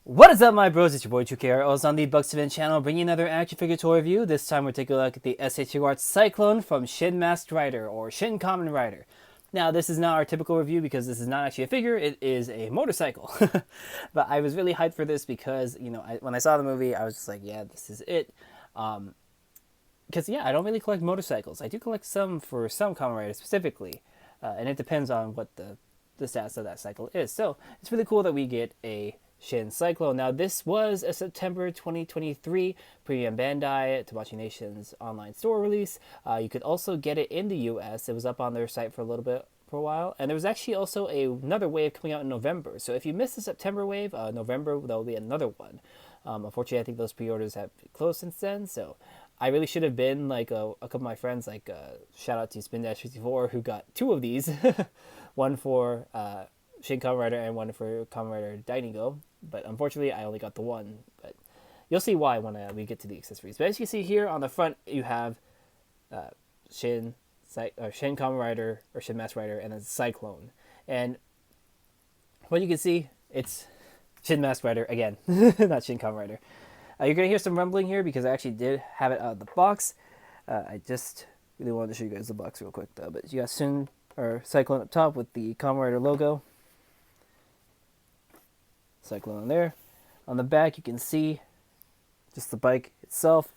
What is up, my bros? It's your boy TrueKROO on the Bucks channel, bringing another action figure toy review. This time we're taking a look at the Figuarts Cyclone from Shin Masked Rider, or Shin Kamen Rider. Now, this is not our typical review because this is not actually a figure, it is a motorcycle. But I was really hyped for this because, when I saw the movie, I was just like, yeah, this is it. Because, yeah, I don't really collect motorcycles. I do collect some for some Kamen Riders specifically, and it depends on what the status of that cycle is. So, it's really cool that we get a Shin Cyclone. Now, this was a September 2023 Premium Bandai Tamashii Nation's online store release. You could also get it in the US. It was up on their site for a little bit for a while. And there was actually also another wave coming out in November. So if you missed the September wave, November, there will be another one. Unfortunately, I think those pre-orders have closed since then. So I really should have been like a couple of my friends, like shout out to Spin-54, who got two of these. One for Shin Kamen Rider and one for Kamen Rider Daigo. But unfortunately, I only got the one. But you'll see why when we get to the accessories. But as you can see here on the front, you have Shin Kamen Rider, or Shin Masked Rider, and then Cyclone. And what you can see, it's Shin Masked Rider again, not Shin Kamen Rider. You're going to hear some rumbling here because I actually did have it out of the box. I just really wanted to show you guys the box real quick, though. But you got Shin, or Cyclone up top with the Kamen Rider logo. Cyclone there. On the back, you can see just the bike itself.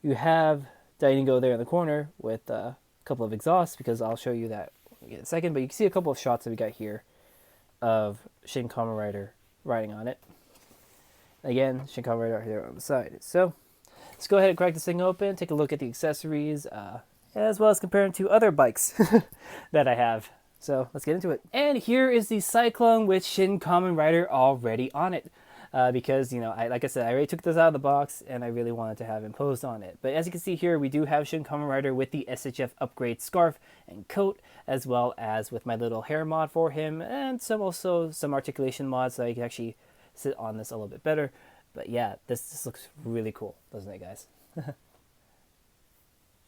You have Daigo there in the corner with a couple of exhausts, because I'll show you that in a second. But you can see a couple of shots that we got here of Shin Kamen Rider riding on it. Again, Shin Kamen Rider here on the side. So let's go ahead and crack this thing open, take a look at the accessories, as well as comparing to other bikes that I have. So let's get into it. And here is the Cyclone with Shin Kamen Rider already on it. Because, like I said, I already took this out of the box and I really wanted to have imposed on it. But as you can see here, we do have Shin Kamen Rider with the SHF upgrade scarf and coat, as well as with my little hair mod for him, and also some articulation mods so I can actually sit on this a little bit better. But yeah, this looks really cool, doesn't it, guys?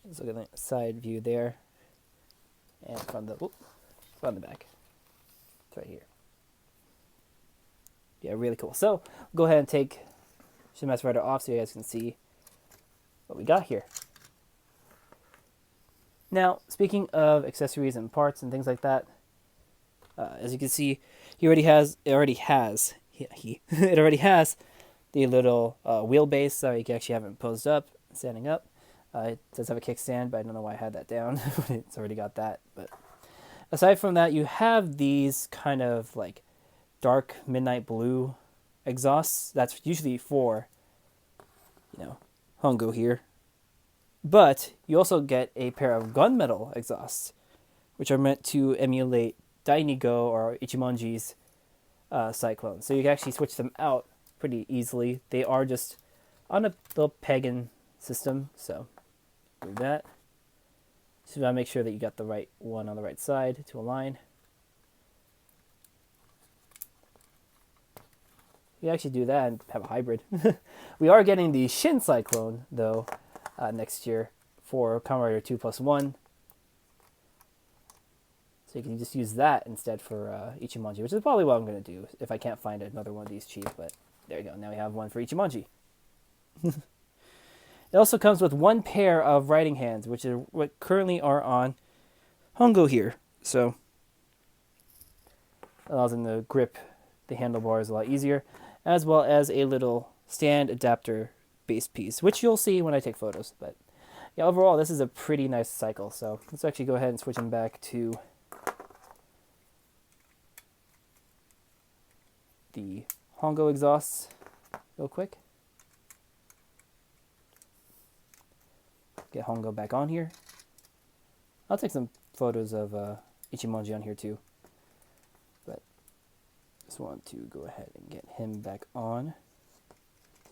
Let's look at the side view there. And from the back. It's right here. Yeah, really cool. So, go ahead and take Shin Masked Rider off so you guys can see what we got here. Now, speaking of accessories and parts and things like that, as you can see, it already has the little wheelbase, so you can actually have it posed up, standing up. It does have a kickstand, but I don't know why I had that down. It's already got that. But aside from that, you have these kind of like dark midnight blue exhausts. That's usually for, Hongo here. But you also get a pair of gunmetal exhausts, which are meant to emulate Daigo or Ichimonji's Cyclone. So you can actually switch them out pretty easily. They are just on a little peg-in system, so do that. So you gotta make sure that you got the right one on the right side to align. You actually do that and have a hybrid. We are getting the Shin Cyclone, though, next year for Kamen Rider 2+1. So you can just use that instead for Ichimonji, which is probably what I'm going to do if I can't find another one of these cheap. But there you go. Now we have one for Ichimonji. It also comes with one pair of riding hands, which is what currently are on Hongo here. So allows them to grip the handlebars a lot easier, as well as a little stand adapter base piece, which you'll see when I take photos. But yeah, overall, this is a pretty nice cycle. So let's actually go ahead and switch them back to the Hongo exhausts real quick. Get Hongo back on here. I'll take some photos of Ichimonji on here too. But just want to go ahead and get him back on.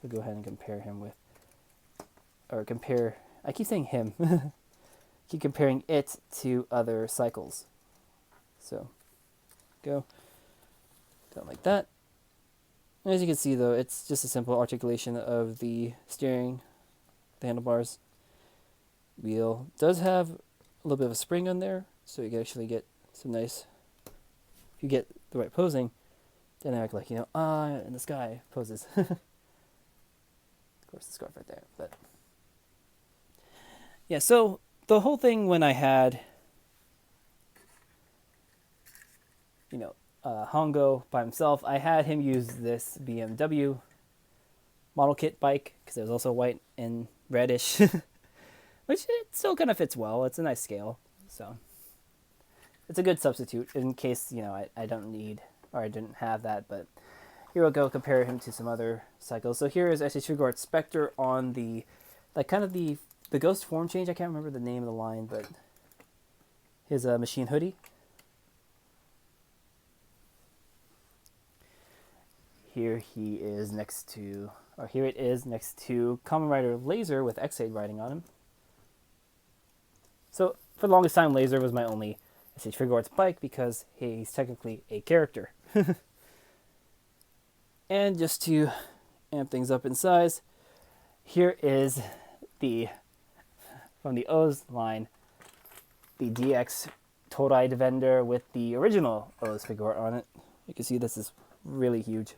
So go ahead and compare him with, I keep saying him. Keep comparing it to other cycles. So go down like that. And as you can see, though, it's just a simple articulation of the steering, the handlebars. Wheel does have a little bit of a spring on there, so you can actually get some nice, if you get the right posing, Dynamic, like, in the sky poses. Of course, the scarf right there. But yeah, so the whole thing when I had, Hongo by himself, I had him use this BMW model kit bike because it was also white and reddish, which it still kind of fits well. It's a nice scale, so it's a good substitute in case I don't need or I didn't have that. But here we'll go compare him to some other cycles. So here is SH Figuarts Spectre on the the ghost form change. I can't remember the name of the line, but his machine hoodie. Here he is next to, or here it is next to Kamen Rider Laser with X-Aid riding on him. So for the longest time, Laser was my only SH Figuarts bike because he's technically a character. And just to amp things up in size, here is from the O's line, the DX Todai Defender with the original O's Figuart on it. You can see this is really huge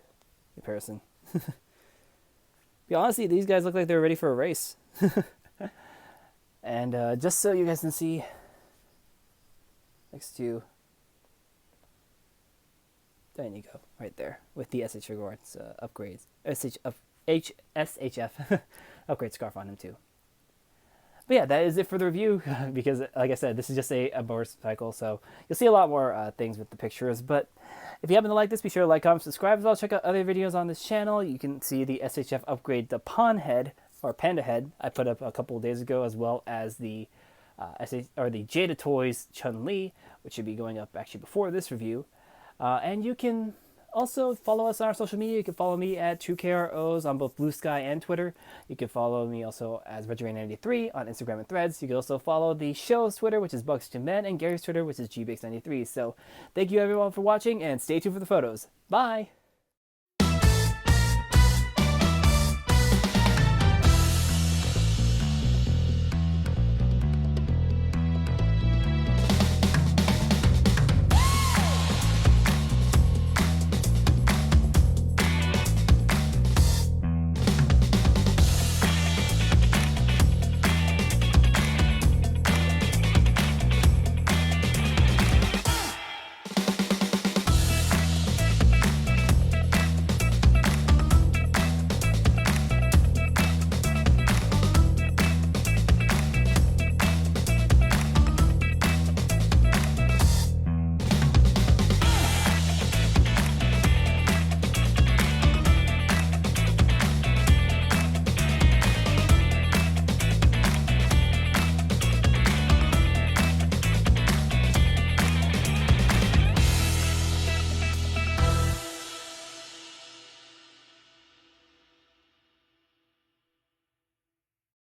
comparison. But honestly, these guys look like they're ready for a race. And just so you guys can see, next to, there you go, right there, with the SH Figuarts upgrades, SHF upgrade scarf on him too. But yeah, that is it for the review, because like I said, this is just a motorcycle, so you'll see a lot more things with the pictures. But if you happen to like this, be sure to like, comment, subscribe as well. Check out other videos on this channel. You can see the SHF upgrade, the Pawn Head, or Panda Head, I put up a couple of days ago, as well as the the Jada Toys Chun-Li, which should be going up actually before this review. And you can also follow us on our social media. You can follow me at TrueKROOs on both Bluesky and Twitter. You can follow me also as Reggie93 on Instagram and Threads. You can also follow the show's Twitter, which is BugsJammen, and Gary's Twitter, which is GBix93. So thank you everyone for watching, and stay tuned for the photos. Bye!